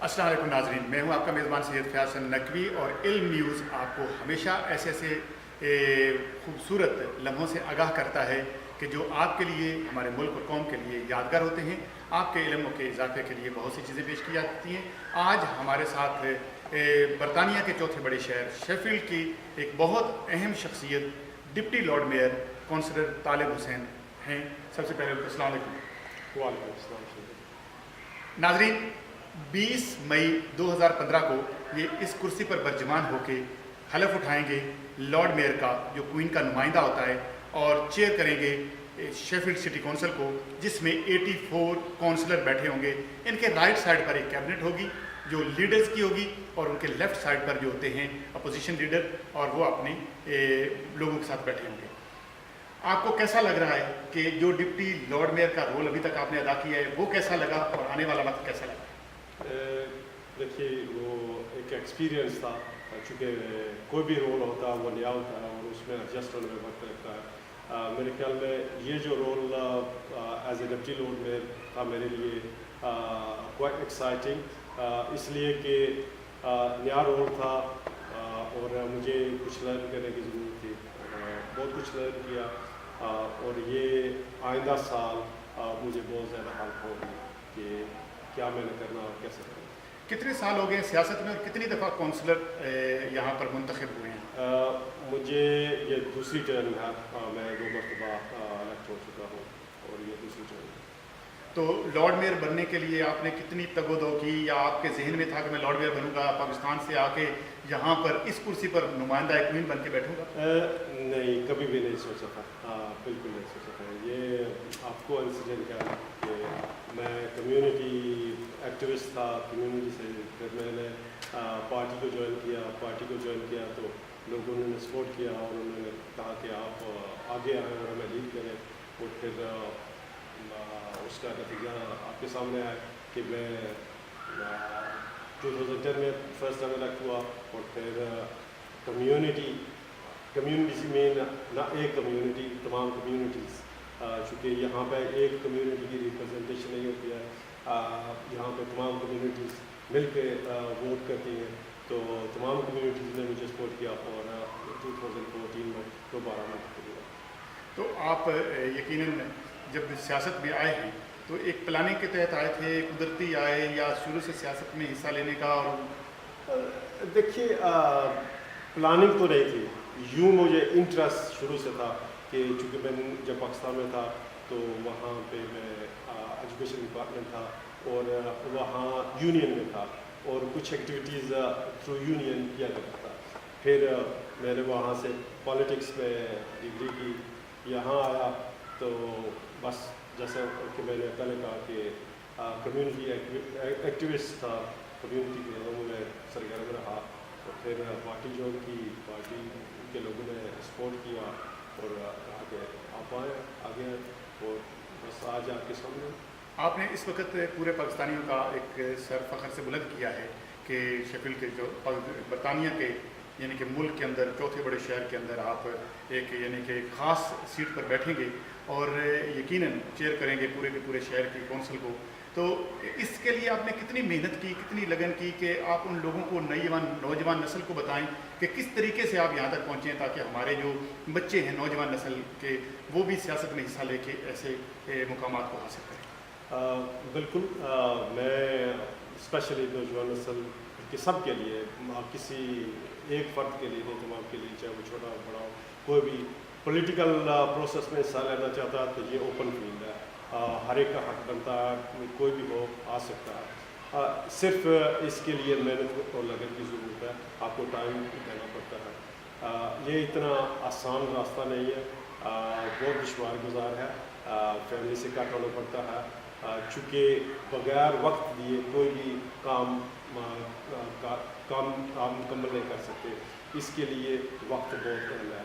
अस्सलाम वालेकुम नाज़रीन, मैं हूं आपका मेज़बान सैयद फयाज़ हसन नकवी और इल्म न्यूज़ आपको हमेशा ऐसे खूबसूरत लम्हों से आगाह करता है कि जो आपके लिए, हमारे मुल्क और कौम के लिए यादगार होते हैं। आपके इल्म के इजाफे के लिए बहुत सी चीज़ें पेश की जाती हैं। आज हमारे साथ बरतानिया के चौथे बड़े शहर शेफील्ड की एक बहुत अहम शख्सियत डिप्टी लॉर्ड मेयर काउंसलर तालिब हुसैन हैं। सबसे पहले उनको अस्सलाम वालेकुम। वालेकुम अस्सलाम। नाज़रीन, 20 मई 2015 को ये इस कुर्सी पर बर्जमान होके हलफ उठाएंगे लॉर्ड मेयर का, जो क्वीन का नुमाइंदा होता है, और चेयर करेंगे शेफील्ड सिटी काउंसिल को, जिसमें 84 काउंसलर बैठे होंगे। इनके राइट साइड पर एक कैबिनेट होगी जो लीडर्स की होगी, और उनके लेफ़्ट साइड पर जो होते हैं अपोजिशन लीडर, और वो अपने लोगों के साथ बैठे होंगे। आपको कैसा लग रहा है कि जो डिप्टी लॉर्ड मेयर का रोल अभी तक आपने अदा किया है, वो कैसा लगा और आने वाला वक्त कैसा लगा? देखिए, वो एक एक्सपीरियंस था, चूँकि कोई भी रोल होता है वो नया होता है और उसमें एडजस्ट होने में वक्त लगता है। मेरे ख्याल में ये जो role as a deputy lord mayor था मेरे लिए क्वाइट एक्साइटिंग, इसलिए कि नया रोल था और मुझे कुछ लर्न करने की ज़रूरत थी। बहुत कुछ लर्न किया और ये आइंदा साल मुझे बहुत ज़्यादा हेल्प होगी कि क्या मैंने करना और कैसे करना। कितने साल हो गए सियासत में और कितनी दफ़ा काउंसलर यहाँ पर मुंतखब हुए हैं? मुझे ये दूसरी टर्न है, मैं 2 मरतबा इलेक्ट हो चुका हूँ और ये दूसरी टर्न है। तो लॉर्ड मेयर बनने के लिए आपने कितनी तगोदो की, या आपके जहन में था कि मैं लॉर्ड मेयर बनूंगा, पाकिस्तान से आके यहाँ पर इस कुर्सी पर नुमाइंदा क्वीन बन के बैठूंगा? नहीं, कभी भी नहीं सोचा था। बिल्कुल नहीं सोचा था। ये आपको इंसिडेंट क्या है कि मैं कम्युनिटी एक्टिविस्ट था, कम्युनिटी से फिर मैंने पार्टी को ज्वाइन किया तो लोगों ने सपोर्ट किया और उन्होंने कहा कि आप आगे आए और हमें लीड करें, और फिर उसका नतीजा आपके सामने आया कि मैं 2010 में फर्स्ट टाइम इलेक्ट हुआ, और फिर कम्युनिटी में ना एक कम्युनिटी, तमाम कम्युनिटीज़, चूँकि यहाँ पे एक कम्युनिटी की रिप्रेजेंटेशन नहीं होती है, यहाँ पे तमाम कम्युनिटीज़ मिल के वोट करती हैं, तो तमाम कम्युनिटीज़ ने मुझे सपोर्ट किया और 2014 में दोबारा मुंतखब हुआ। तो आप यकीनन जब सियासत में आए हैं तो एक प्लानिंग के तहत आए थे, कुदरती आए, या शुरू से सियासत में हिस्सा लेने का? और देखिए, प्लानिंग तो नहीं थी, यूँ मुझे इंटरेस्ट शुरू से था कि चूँकि मैं जब पाकिस्तान में था तो वहाँ पे मैं एजुकेशन डिपार्टमेंट था और वहाँ यूनियन में था और कुछ एक्टिविटीज़ थ्रू यूनियन किया करता था। फिर मैंने वहाँ से पॉलिटिक्स में डिग्री की, यहाँ आया तो बस जैसे कि मैंने पहले कहा कि कम्युनिटी एक्टिविस्ट था, कम्युनिटी के लोगों में सरगर्म रहा, और फिर पार्टी ज्वाइन की, पार्टी के लोगों ने सपोर्ट किया और आगे आप आगे, और बस आज आपके सामने। आपने इस वक्त पूरे पाकिस्तानियों का एक सर फ़ख्र से बुलंद किया है कि शेफील्ड के जो बरतानिया के यानी कि मुल्क के अंदर चौथे बड़े शहर के अंदर आप एक यानी कि ख़ास सीट पर बैठेंगे और यकीनन चेयर करेंगे पूरे के पूरे शहर की कौंसिल को। तो इसके लिए आपने कितनी मेहनत की, कितनी लगन की कि आप उन लोगों को, नौजवान नस्ल को बताएं कि किस तरीके से आप यहाँ तक पहुँचे, ताकि हमारे जो बच्चे हैं नौजवान नस्ल के, वो भी सियासत में हिस्सा लेके ऐसे मुकामात को हासिल करें? बिल्कुल, मैं स्पेशली नौजवान नस्ल के सब के लिए, किसी एक फ़र्द के लिए नहीं, तमाम के लिए, चाहे वो छोटा बड़ा हो, कोई भी पॉलिटिकल प्रोसेस में हिस्सा लेना चाहता है तो ये ओपन फील्ड है, हर एक का हक बनता है, कोई भी हो आ सकता है। सिर्फ इसके लिए मेहनत और लगन की ज़रूरत है, आपको टाइम देना पड़ता है। ये इतना आसान रास्ता नहीं है, बहुत दुश्वार गुजार है, फैमिली से कट होना पड़ता है, चूँकि बगैर वक्त दिए कोई भी काम मुकम्मल नहीं कर सकते, इसके लिए वक्त बहुत अहम है।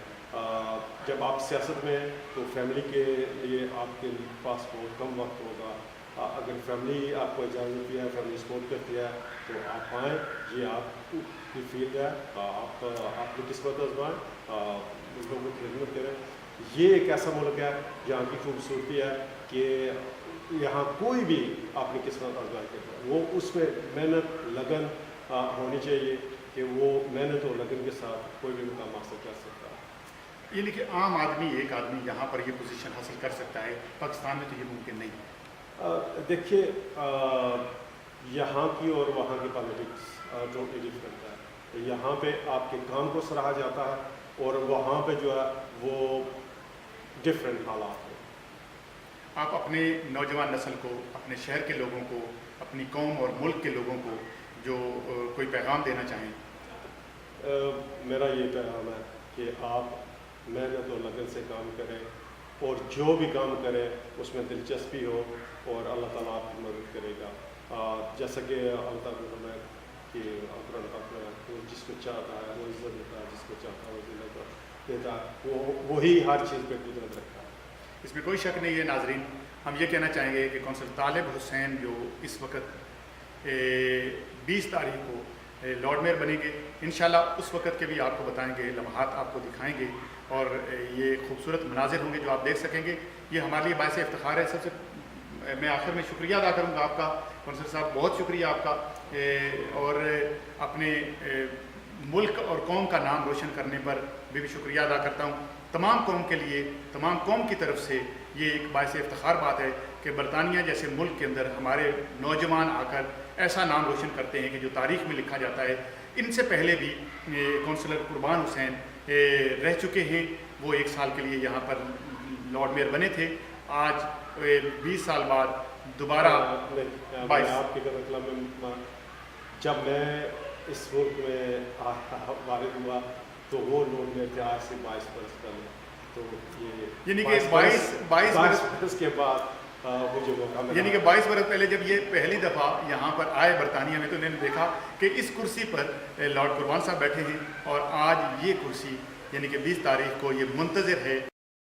जब आप सियासत में हैं तो फैमिली के लिए आपके पास बहुत कम वक्त होगा। अगर फैमिली आपको इजाज़त दिया है, फैमिली सपोर्ट करती है तो आप आएँ, ये आपकी फील्ड है, आप अपनी किस्मत आजमाएँ, लोगों की खिदमत करें। ये एक ऐसा मुल्क है जहाँ की खूबसूरती है कि यहाँ कोई भी अपनी किस्मत आजमा के वो उसमें मेहनत लगन होनी चाहिए कि वो मेहनत और लगन के साथ कोई भी मुकाम हासिल कर सकता है। यानी कि आम आदमी, एक आदमी यहाँ पर ये पोजीशन हासिल कर सकता है, पाकिस्तान में तो ये मुमकिन नहीं। देखिए यहाँ की और वहाँ की पॉलिटिक्स टोटली डिफरेंट है। यहाँ पे आपके काम को सराहा जाता है और वहाँ पे जो है वो डिफरेंट हालात हैं। आप अपने नौजवान नस्ल को, अपने शहर के लोगों को, अपनी कौम और मुल्क के लोगों को जो कोई पैगाम देना चाहें? मेरा ये पैगाम है कि आप मेहनत और लगन से काम करें और जो भी काम करें उसमें दिलचस्पी हो और अल्लाह ताला आपकी मदद करेगा। जैसा कि अल्लाह ताला हमें कि कुरान पाक में वो जिसको चाहता है वो इज़्ज़त देता है, जिसको चाहता है वो ज़िल्लत देता है, वही हर चीज़ पे कुदरत रखता है। इसमें कोई शक नहीं है। नाजरीन, हम ये कहना चाहेंगे कि कौंसल तालिब हुसैन जो इस वक्त 20 तारीख को लॉर्ड मेयर बनेंगे, इंशाल्लाह उस वक्त के भी आपको बताएंगे, लम्हात आपको दिखाएंगे और ये खूबसूरत मनाजिर होंगे जो आप देख सकेंगे। ये हमारे लिए बायस इफ्तिखार है। सबसे मैं आखिर में शुक्रिया अदा करूँगा आपका कौंसल साहब, बहुत शुक्रिया आपका, और अपने मुल्क और कौम का नाम रोशन करने पर भी शुक्रिया अदा करता हूँ। तमाम कौम के लिए, तमाम कौम की तरफ से ये एक बायस इफ्तिखार बात है कि बरतानिया जैसे मुल्क के अंदर हमारे नौजवान आकर ऐसा नाम रोशन करते हैं कि जो तारीख़ में लिखा जाता है। इनसे पहले भी कौंसलर कुर्बान हुसैन रह चुके हैं, वो 1 साल के लिए यहाँ पर लॉर्ड मेयर बने थे। आज 20 साल बाद दोबारा आपकी जब मैं इस मुल्क में वारिद हुआ तो वो लॉर्ड मेयर थे आज से 22 बरस पहले। तो ये यानी कि 22 बरस के बाद मुझे मौका मिला, यानी कि 22 बरस पहले जब ये पहली दफ़ा यहाँ पर आए बरतानिया में तो इन्होंने देखा कि इस कुर्सी पर लॉर्ड कुर्बान साहब बैठे हैं और आज ये कुर्सी यानी कि 20 तारीख को ये मुंतज़िर है